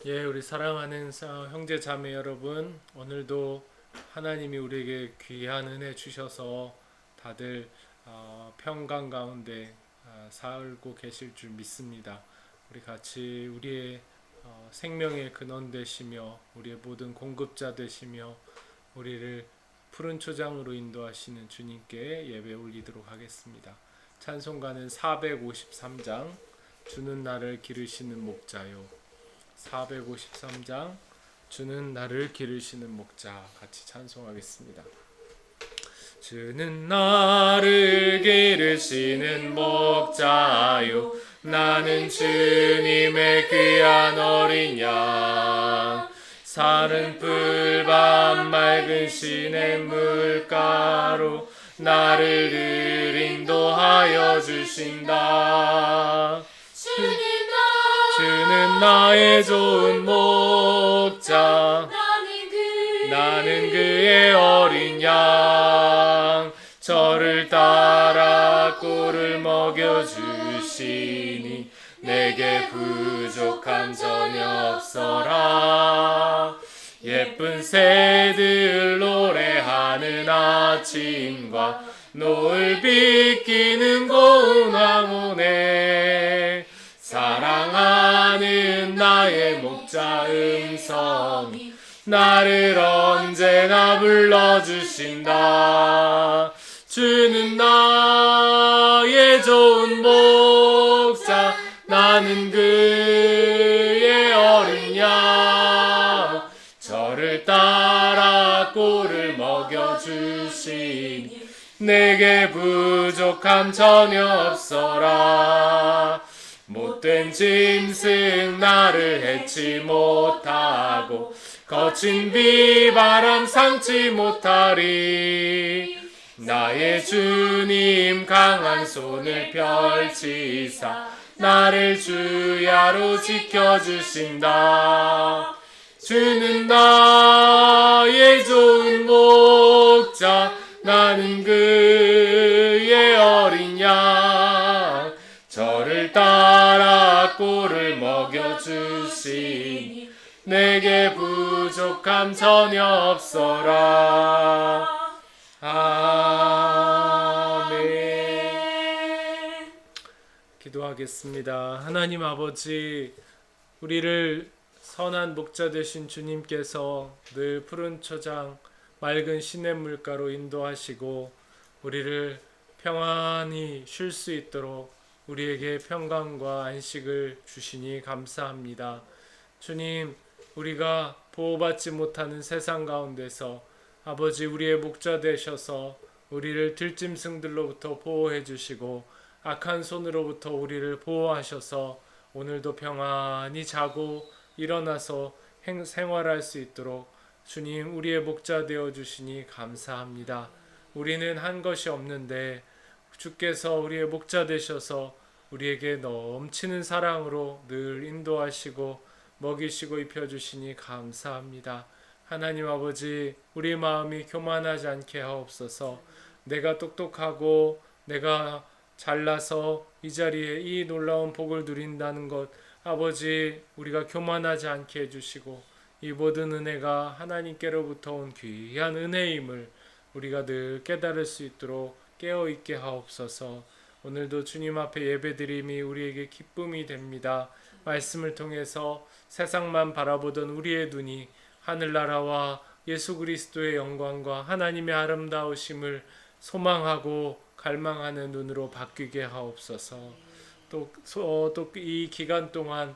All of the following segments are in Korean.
우리 사랑하는 형제 자매 여러분, 오늘도 하나님이 우리에게 귀한 은혜 주셔서 다들 평강 가운데 살고 계실 줄 믿습니다. 우리 같이 우리의 생명의 근원 되시며 우리의 모든 공급자 되시며 우리를 푸른 초장으로 인도하시는 주님께 예배 올리도록 하겠습니다. 찬송가는 453장 주는 나를 기르시는 목자요. 453장 주는 나를 기르시는 목자 같이 찬송하겠습니다. 주는 나를 기르시는 목자요 나는 주님의 귀한 어린 양 사는 푸른 맑은 시냇물가로 나를 늘 인도하여 주신다. 주는 나의 좋은 목자 나는 그의 어린 양 저를 따라 꿀을 먹여주시니 내게 부족함 전혀 없어라. 예쁜 새들 노래하는 아침과 노을 비키는 고운 황혼에 사랑하는 나의 목자 음성이 나를 언제나 불러주신다. 주는 나의 좋은 목자 나는 그의 어린 양 저를 따라 꿀을 먹여주시니 내게 부족함 전혀 없어라. 못된 짐승 나를 해치 못하고 거친 비바람 상치 못하리. 나의 주님 강한 손을 펼치사 나를 주야로 지켜주신다. 주는 나의 좋은 목자 나는 그의 어린 양 저를 따라 꿀을 먹여주시니 내게 부족함 전혀 없어라. 아멘. 기도하겠습니다. 하나님 아버지, 우리를 선한 목자 되신 주님께서 늘 푸른 초장 맑은 시냇물가로 인도하시고 우리를 평안히 쉴 수 있도록 우리에게 평강과 안식을 주시니 감사합니다. 주님, 우리가 보호받지 못하는 세상 가운데서 아버지 우리의 목자 되셔서 우리를 들짐승들로부터 보호해 주시고 악한 손으로부터 우리를 보호하셔서 오늘도 평안히 자고 일어나서 생활할 수 있도록 주님 우리의 목자 되어 주시니 감사합니다. 우리는 한 것이 없는데 주께서 우리의 목자 되셔서 우리에게 넘치는 사랑으로 늘 인도하시고 먹이시고 입혀주시니 감사합니다. 하나님 아버지, 우리 마음이 교만하지 않게 하옵소서. 내가 똑똑하고 내가 잘나서 이 자리에 이 놀라운 복을 누린다는 것, 아버지 우리가 교만하지 않게 해주시고 이 모든 은혜가 하나님께로부터 온 귀한 은혜임을 우리가 늘 깨달을 수 있도록 깨어있게 하옵소서. 오늘도 주님 앞에 예배드림이 우리에게 기쁨이 됩니다. 말씀을 통해서 세상만 바라보던 우리의 눈이 하늘나라와 예수 그리스도의 영광과 하나님의 아름다우심을 소망하고 갈망하는 눈으로 바뀌게 하옵소서. 또 이 기간 동안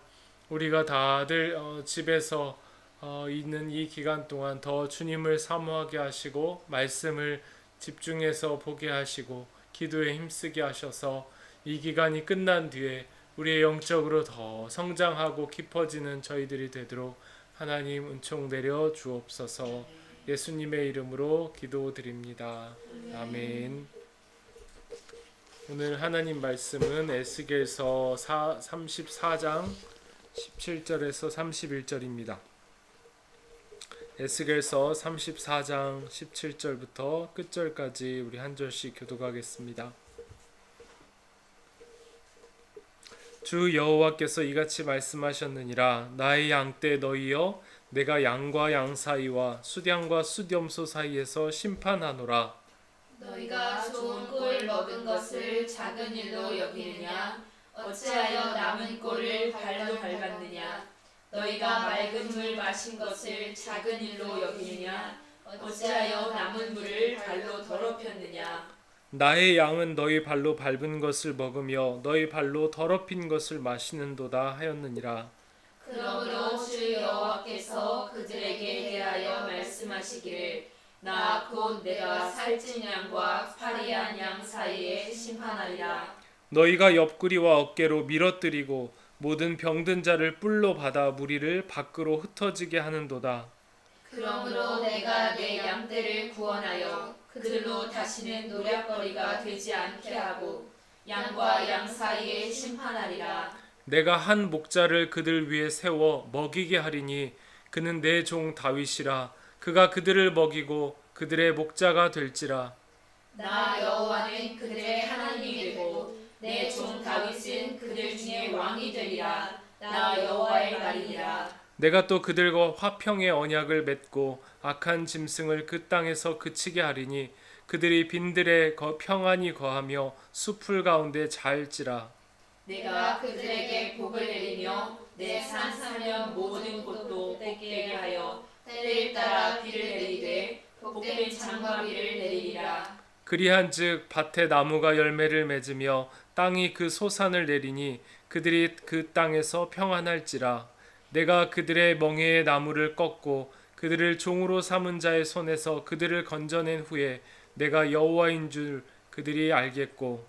우리가 다들 집에서 있는 이 기간 동안 더 주님을 사모하게 하시고 말씀을 집중해서 보게 하시고 기도에 힘쓰게 하셔서 이 기간이 끝난 뒤에 우리의 영적으로 더 성장하고 깊어지는 저희들이 되도록 하나님 은총 내려 주옵소서. 예수님의 이름으로 기도드립니다. 아멘. 오늘 하나님 말씀은 에스겔서 34장 17절에서 31절입니다. 에스겔서 34장 17절부터 끝절까지 우리 한 절씩 교독하겠습니다. 주 여호와께서 이같이 말씀하셨느니라. 나의 양떼 너희여, 내가 양과 양 사이와 숫양과 숫염소 사이에서 심판하노라. 너희가 좋은 꼴 먹은 것을 작은 일로 여기느냐? 어찌하여 남은 꼴을 발로 밟았느냐? 너희가 맑은 물 마신 것을 작은 일로 여기느냐? 어찌하여 남은 물을 발로 더럽혔느냐? 나의 양은 너희 발로 밟은 것을 먹으며 너희 발로 더럽힌 것을 마시는도다 하였느니라. 그러므로 주 여호와께서 그들에게 대하여 말씀하시기를 나 곧 내가 살찐 양과 파리한 양 사이에 심판하리라. 너희가 옆구리와 어깨로 밀어뜨리고 모든 병든 자를 뿔로 받아 무리를 밖으로 흩어지게 하는도다. 그러므로 내가 내 양떼를 구원하여 그들로 다시는 노략거리가 되지 않게 하고 양과 양 사이에 심판하리라. 내가 한 목자를 그들 위에 세워 먹이게 하리니 그는 내 종 다윗이라. 그가 그들을 먹이고 그들의 목자가 될지라. 나 여호와는 그들의 하나님이 되고 내 종 다윗은 그들 중에 왕이 되리라. 나 여호와의 말이니라. 내가 또 그들과 화평의 언약을 맺고 악한 짐승을 그 땅에서 그치게 하리니 그들이 빈들에 평안히 거하며 숲풀 가운데 자일지라. 내가 그들에게 복을 내리며 내 산 사면 모든 곳도 복되게 하여 때를 따라 비를 내리되 복된 장마비를 내리리라. 그리한즉 밭에 나무가 열매를 맺으며 땅이 그 소산을 내리니 그들이 그 땅에서 평안할지라. 내가 그들의 멍에의 나무를 꺾고 그들을 종으로 삼은 자의 손에서 그들을 건져낸 후에 내가 여호와인 줄 그들이 알겠고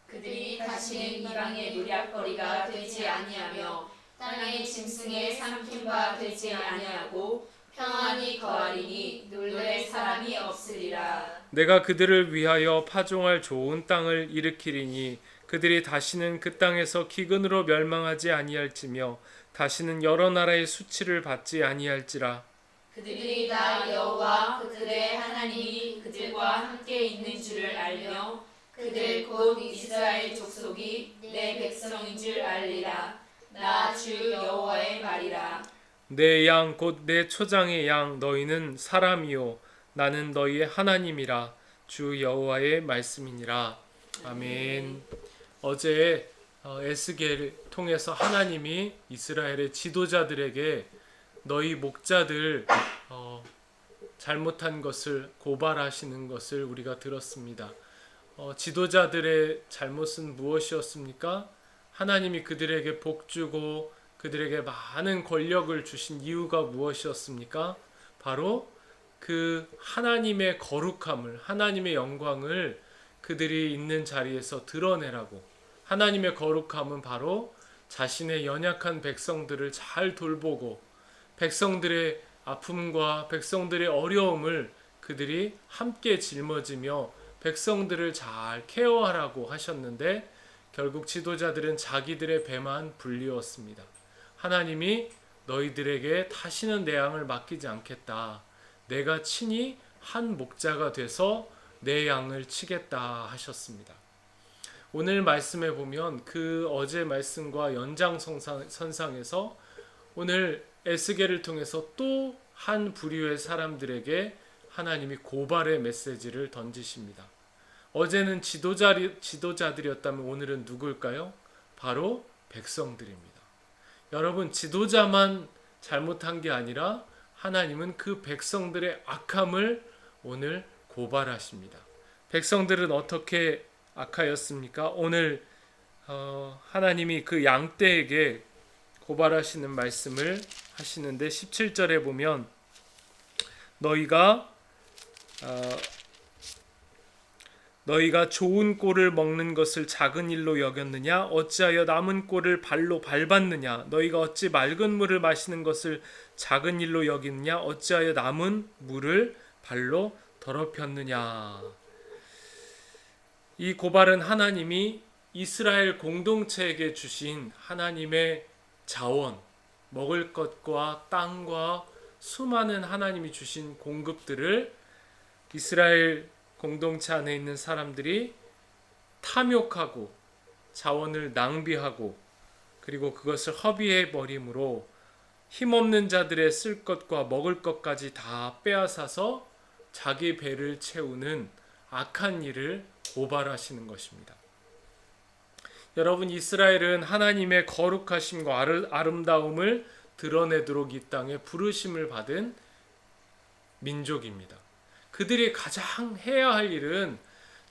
그들이 다시는 이방의 노략거리가 되지 아니하며 땅의 짐승의 삼킴바 되지 아니하고 평안히 거하리니 놀랄 사람이 없으리라. 내가 그들을 위하여 파종할 좋은 땅을 일으키리니 그들이 다시는 그 땅에서 기근으로 멸망하지 아니할지며 다시는 여러 나라의 수치를 받지 아니할지라. 그들이 나 여호와 그들의 하나님이 그들과 함께 있는 줄을 알며 그들 곧 이스라엘 족속이 내 백성인 줄 알리라. 나 주 여호와의 말이라. 내 양 곧 내 초장의 양 너희는 사람이요 나는 너희의 하나님이라. 주 여호와의 말씀이니라. 아멘. 어제 에스겔을 통해서 하나님이 이스라엘의 지도자들에게 너희 목자들 잘못한 것을 고발하시는 것을 우리가 들었습니다. 지도자들의 잘못은 무엇이었습니까? 하나님이 그들에게 복 주고 그들에게 많은 권력을 주신 이유가 무엇이었습니까? 바로 그 하나님의 거룩함을, 하나님의 영광을 그들이 있는 자리에서 드러내라고. 하나님의 거룩함은 바로 자신의 연약한 백성들을 잘 돌보고 백성들의 아픔과 백성들의 어려움을 그들이 함께 짊어지며 백성들을 잘 케어하라고 하셨는데 결국 지도자들은 자기들의 배만 불리웠습니다. 하나님이 너희들에게 다시는 내 양을 맡기지 않겠다. 내가 친히 한 목자가 돼서 내 양을 치겠다 하셨습니다. 오늘 말씀에 보면 그 어제 말씀과 연장선상에서 오늘 에스겔을 통해서 또 한 부류의 사람들에게 하나님이 고발의 메시지를 던지십니다. 어제는 지도자들이었다면 오늘은 누굴까요? 바로 백성들입니다. 여러분, 지도자만 잘못한 게 아니라 하나님은 그 백성들의 악함을 오늘 고발하십니다. 백성들은 어떻게 악하였습니까? 오늘 하나님이 그 양떼에게 고발하시는 말씀을 하시는데 17절에 보면 너희가 좋은 꼴을 먹는 것을 작은 일로 여겼느냐? 어찌하여 남은 꼴을 발로 밟았느냐? 너희가 어찌 맑은 물을 마시는 것을 작은 일로 여기느냐? 어찌하여 남은 물을 발로 더럽혔느냐? 이 고발은 하나님이 이스라엘 공동체에게 주신 하나님의 자원, 먹을 것과 땅과 수많은 하나님이 주신 공급들을 이스라엘 공동체 안에 있는 사람들이 탐욕하고 자원을 낭비하고 그리고 그것을 허비해 버림으로 힘없는 자들의 쓸 것과 먹을 것까지 다 빼앗아서 자기 배를 채우는 악한 일을 고발하시는 것입니다. 여러분, 이스라엘은 하나님의 거룩하심과 아름다움을 드러내도록 이 땅에 부르심을 받은 민족입니다. 그들이 가장 해야 할 일은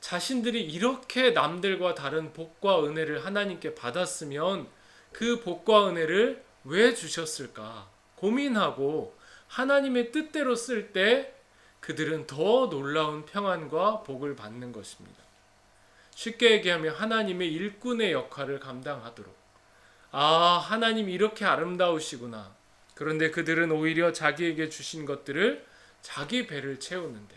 자신들이 이렇게 남들과 다른 복과 은혜를 하나님께 받았으면 그 복과 은혜를 왜 주셨을까 고민하고 하나님의 뜻대로 쓸 때 그들은 더 놀라운 평안과 복을 받는 것입니다. 쉽게 얘기하면 하나님의 일꾼의 역할을 감당하도록. 하나님이 이렇게 아름다우시구나. 그런데 그들은 오히려 자기에게 주신 것들을 자기 배를 채우는데,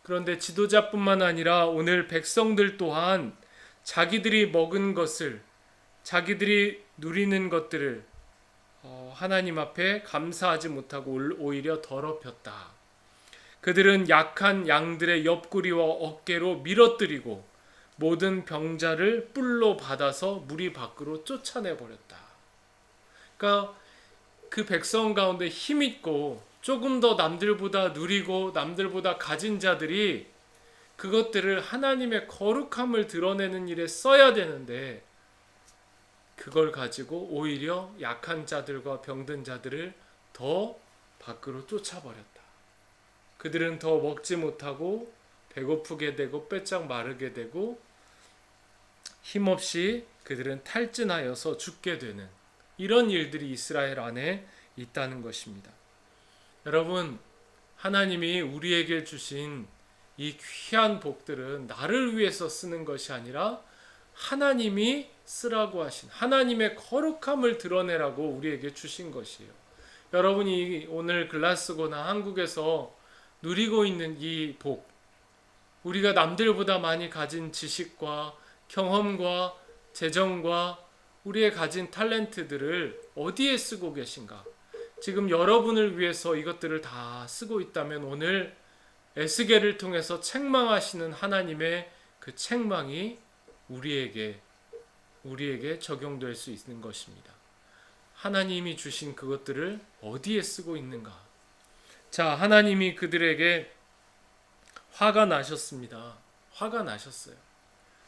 그런데 지도자뿐만 아니라 오늘 백성들 또한 자기들이 먹은 것을, 자기들이 누리는 것들을 하나님 앞에 감사하지 못하고 오히려 더럽혔다. 그들은 약한 양들의 옆구리와 어깨로 밀어뜨리고 모든 병자를 뿔로 받아서 무리 밖으로 쫓아내버렸다. 그러니까 그 백성 가운데 힘있고 조금 더 남들보다 누리고 남들보다 가진 자들이 그것들을 하나님의 거룩함을 드러내는 일에 써야 되는데, 그걸 가지고 오히려 약한 자들과 병든 자들을 더 밖으로 쫓아버렸다. 그들은 더 먹지 못하고 배고프게 되고 빼짝 마르게 되고 힘없이 그들은 탈진하여서 죽게 되는 이런 일들이 이스라엘 안에 있다는 것입니다. 여러분, 하나님이 우리에게 주신 이 귀한 복들은 나를 위해서 쓰는 것이 아니라 하나님이 쓰라고 하신, 하나님의 거룩함을 드러내라고 우리에게 주신 것이에요. 여러분이 오늘 글라스고나 한국에서 누리고 있는 이 복, 우리가 남들보다 많이 가진 지식과 경험과 재정과 우리의 가진 탤런트들을 어디에 쓰고 계신가? 지금 여러분을 위해서 이것들을 다 쓰고 있다면 오늘 에스겔을 통해서 책망하시는 하나님의 그 책망이 우리에게 적용될 수 있는 것입니다. 하나님이 주신 그것들을 어디에 쓰고 있는가? 자, 하나님이 그들에게 화가 나셨습니다. 화가 나셨어요.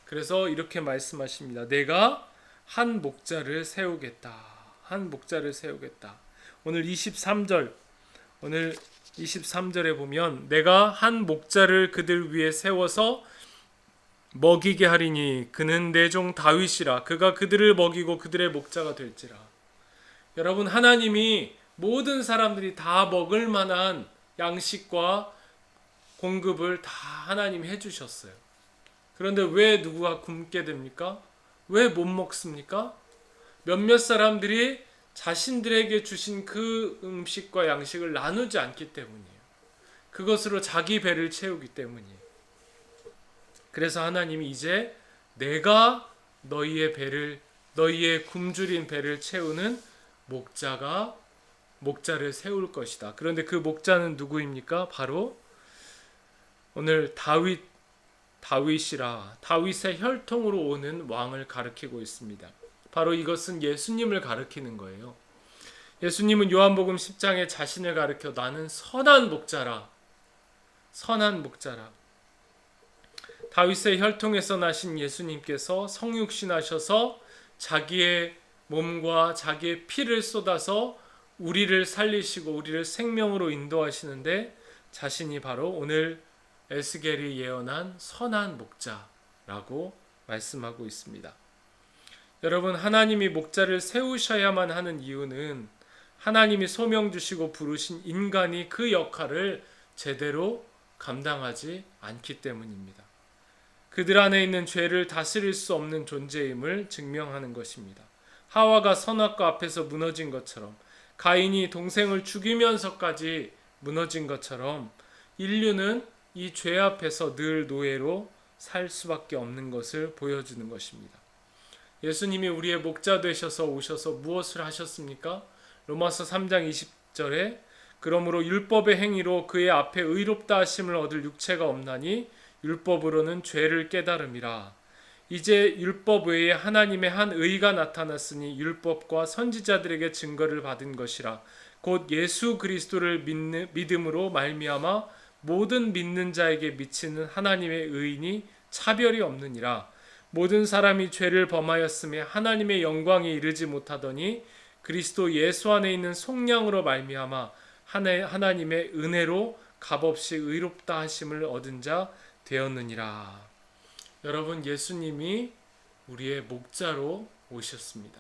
그래서 이렇게 말씀하십니다. 내가 한 목자를 세우겠다. 한 목자를 세우겠다. 오늘 23절에 보면 내가 한 목자를 그들 위에 세워서 먹이게 하리니 그는 내 종 다윗이라. 그가 그들을 먹이고 그들의 목자가 될지라. 여러분, 하나님이 모든 사람들이 다 먹을 만한 양식과 공급을 다 하나님이 해주셨어요. 그런데 왜 누구가 굶게 됩니까? 왜 못 먹습니까? 몇몇 사람들이 자신들에게 주신 그 음식과 양식을 나누지 않기 때문이에요. 그것으로 자기 배를 채우기 때문이에요. 그래서 하나님이 이제 내가 너희의 굶주린 배를 채우는 목자를 세울 것이다. 그런데 그 목자는 누구입니까? 바로 오늘 다윗이라, 다윗의 혈통으로 오는 왕을 가리키고 있습니다. 바로 이것은 예수님을 가리키는 거예요. 예수님은 요한복음 10장에 자신을 가리켜 나는 선한 목자라. 선한 목자라. 다윗의 혈통에서 나신 예수님께서 성육신하셔서 자기의 몸과 자기의 피를 쏟아서 우리를 살리시고 우리를 생명으로 인도하시는데, 자신이 바로 오늘 에스겔이 예언한 선한 목자라고 말씀하고 있습니다. 여러분, 하나님이 목자를 세우셔야만 하는 이유는 하나님이 소명 주시고 부르신 인간이 그 역할을 제대로 감당하지 않기 때문입니다. 그들 안에 있는 죄를 다스릴 수 없는 존재임을 증명하는 것입니다. 하와가 선악과 앞에서 무너진 것처럼, 가인이 동생을 죽이면서까지 무너진 것처럼 인류는 이 죄 앞에서 늘 노예로 살 수밖에 없는 것을 보여주는 것입니다. 예수님이 우리의 목자 되셔서 오셔서 무엇을 하셨습니까? 로마서 3장 20절에 그러므로 율법의 행위로 그의 앞에 의롭다 하심을 얻을 육체가 없나니 율법으로는 죄를 깨달음이라. 이제 율법 외에 하나님의 한 의가 나타났으니 율법과 선지자들에게 증거를 받은 것이라. 곧 예수 그리스도를 믿음으로 말미암아 모든 믿는 자에게 미치는 하나님의 의인이 차별이 없느니라. 모든 사람이 죄를 범하였음에 하나님의 영광에 이르지 못하더니 그리스도 예수 안에 있는 속량으로 말미암아 하나님의 은혜로 값없이 의롭다 하심을 얻은 자 되었느니라. 여러분, 예수님이 우리의 목자로 오셨습니다.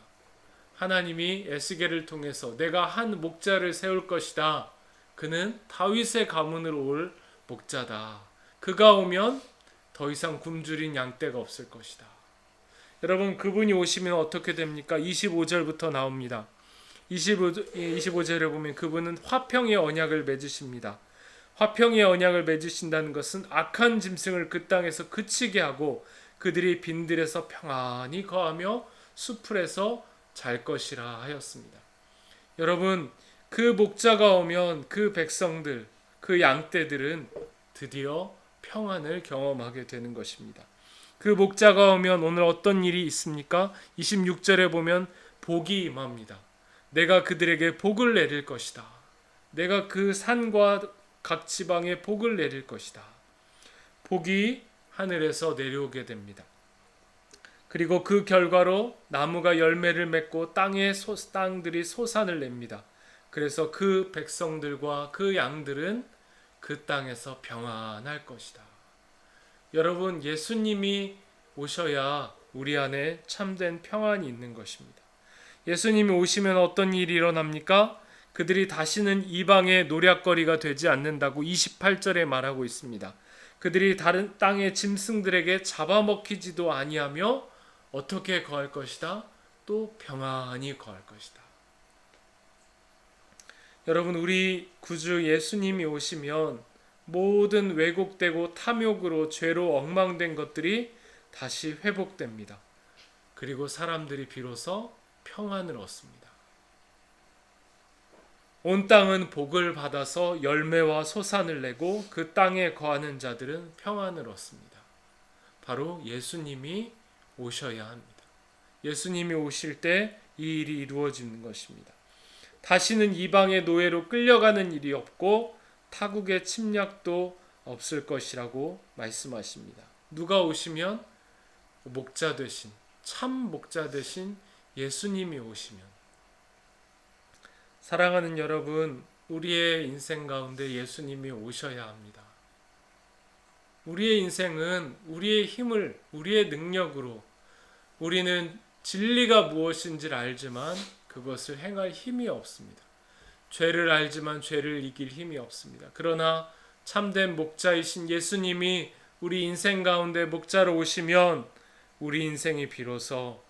하나님이 에스겔을 통해서 내가 한 목자를 세울 것이다. 그는 다윗의 가문으로 올 목자다. 그가 오면 더 이상 굶주린 양떼가 없을 것이다. 여러분, 그분이 오시면 어떻게 됩니까? 25절부터 나옵니다. 25절에 보면 그분은 화평의 언약을 맺으십니다. 화평의 언약을 맺으신다는 것은 악한 짐승을 그 땅에서 그치게 하고 그들이 빈들에서 평안히 거하며 수풀에서 잘 것이라 하였습니다. 여러분, 그 목자가 오면 그 백성들, 그 양떼들은 드디어 평안을 경험하게 되는 것입니다. 그 목자가 오면 오늘 어떤 일이 있습니까? 26절에 보면 복이 임합니다. 내가 그들에게 복을 내릴 것이다. 내가 그 산과 각 지방에 복을 내릴 것이다. 복이 하늘에서 내려오게 됩니다. 그리고 그 결과로 나무가 열매를 맺고 땅들이 소산을 냅니다. 그래서 그 백성들과 그 양들은 그 땅에서 평안할 것이다. 여러분, 예수님이 오셔야 우리 안에 참된 평안이 있는 것입니다. 예수님이 오시면 어떤 일이 일어납니까? 그들이 다시는 이방의 노략거리가 되지 않는다고 28절에 말하고 있습니다. 그들이 다른 땅의 짐승들에게 잡아먹히지도 아니하며 어떻게 거할 것이다? 또 평안히 거할 것이다. 여러분, 우리 구주 예수님이 오시면 모든 왜곡되고 탐욕으로 죄로 엉망된 것들이 다시 회복됩니다. 그리고 사람들이 비로소 평안을 얻습니다. 온 땅은 복을 받아서 열매와 소산을 내고 그 땅에 거하는 자들은 평안을 얻습니다. 바로 예수님이 오셔야 합니다. 예수님이 오실 때 이 일이 이루어지는 것입니다. 다시는 이방의 노예로 끌려가는 일이 없고 타국의 침략도 없을 것이라고 말씀하십니다. 누가 오시면? 목자 되신, 참 목자 되신 예수님이 오시면. 사랑하는 여러분, 우리의 인생 가운데 예수님이 오셔야 합니다. 우리의 인생은 우리의 힘을, 우리의 능력으로 우리는 진리가 무엇인지를 알지만 그것을 행할 힘이 없습니다. 죄를 알지만 죄를 이길 힘이 없습니다. 그러나 참된 목자이신 예수님이 우리 인생 가운데 목자로 오시면 우리 인생이 비로소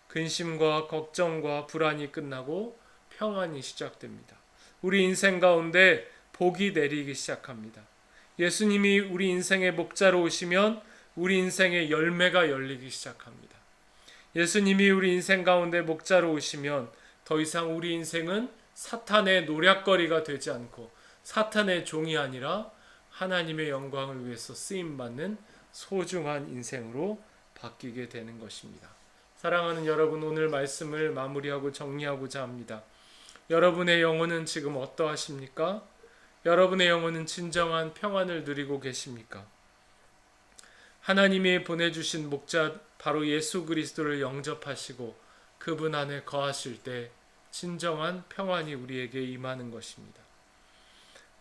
근심과 걱정과 불안이 끝나고 평안이 시작됩니다. 우리 인생 가운데 복이 내리기 시작합니다. 예수님이 우리 인생의 목자로 오시면 우리 인생의 열매가 열리기 시작합니다. 예수님이 우리 인생 가운데 목자로 오시면 더 이상 우리 인생은 사탄의 노략거리가 되지 않고 사탄의 종이 아니라 하나님의 영광을 위해서 쓰임받는 소중한 인생으로 바뀌게 되는 것입니다. 사랑하는 여러분, 오늘 말씀을 마무리하고 정리하고자 합니다. 여러분의 영혼은 지금 어떠하십니까? 여러분의 영혼은 진정한 평안을 누리고 계십니까? 하나님이 보내주신 목자 바로 예수 그리스도를 영접하시고 그분 안에 거하실 때 진정한 평안이 우리에게 임하는 것입니다.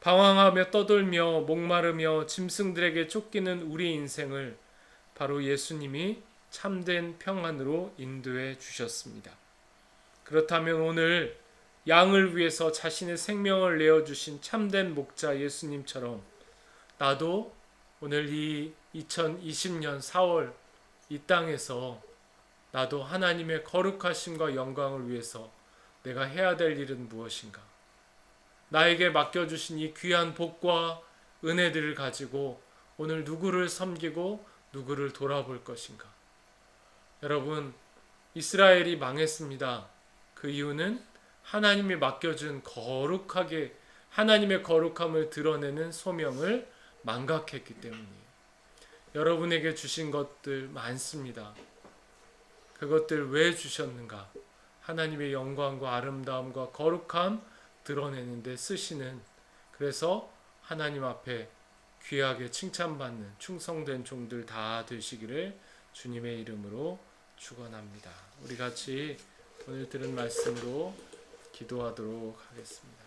방황하며 떠돌며 목마르며 짐승들에게 쫓기는 우리 인생을 바로 예수님이 참된 평안으로 인도해 주셨습니다. 그렇다면 오늘 양을 위해서 자신의 생명을 내어주신 참된 목자 예수님처럼 나도 오늘 이 2020년 4월 이 땅에서 나도 하나님의 거룩하심과 영광을 위해서 내가 해야 될 일은 무엇인가? 나에게 맡겨주신 이 귀한 복과 은혜들을 가지고 오늘 누구를 섬기고 누구를 돌아볼 것인가? 여러분, 이스라엘이 망했습니다. 그 이유는 하나님이 맡겨준 하나님의 거룩함을 드러내는 소명을 망각했기 때문이에요. 여러분에게 주신 것들 많습니다. 그것들 왜 주셨는가? 하나님의 영광과 아름다움과 거룩함 드러내는데 쓰시는, 그래서 하나님 앞에 귀하게 칭찬받는 충성된 종들 다 되시기를 주님의 이름으로 축원합니다. 우리 같이 오늘 들은 말씀으로 기도하도록 하겠습니다.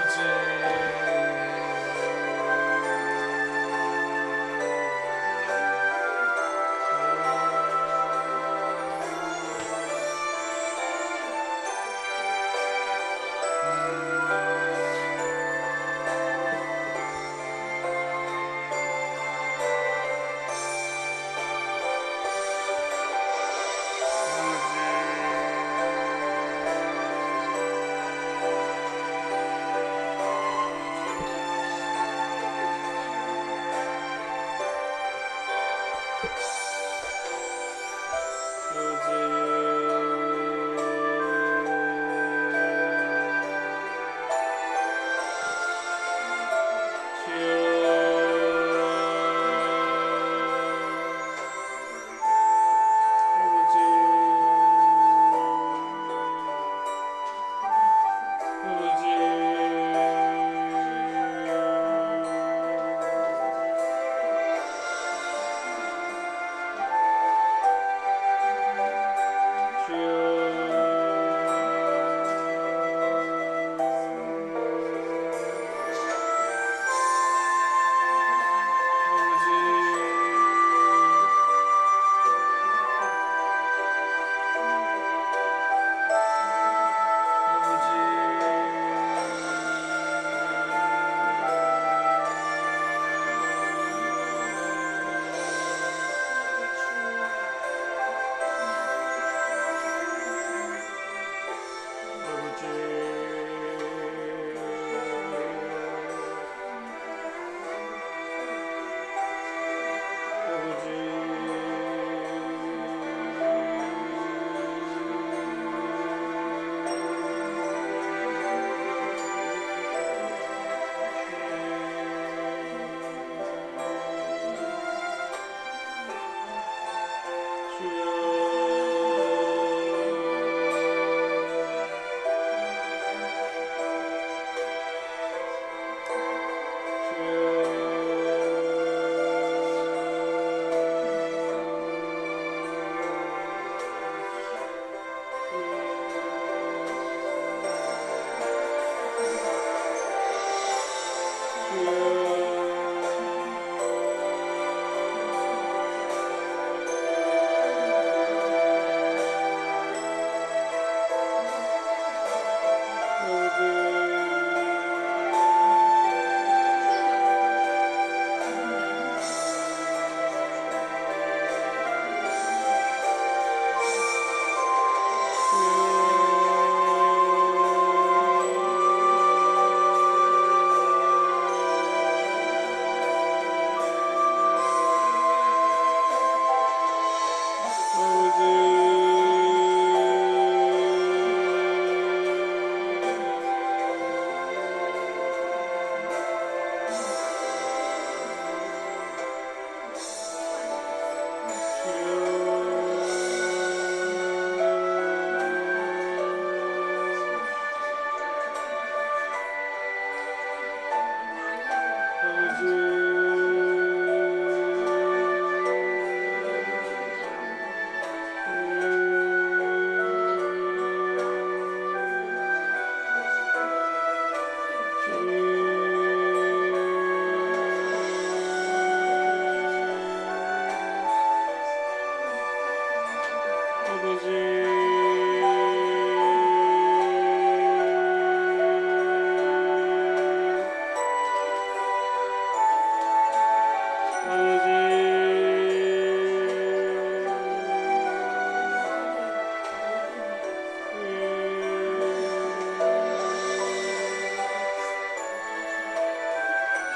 아버지,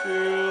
아버지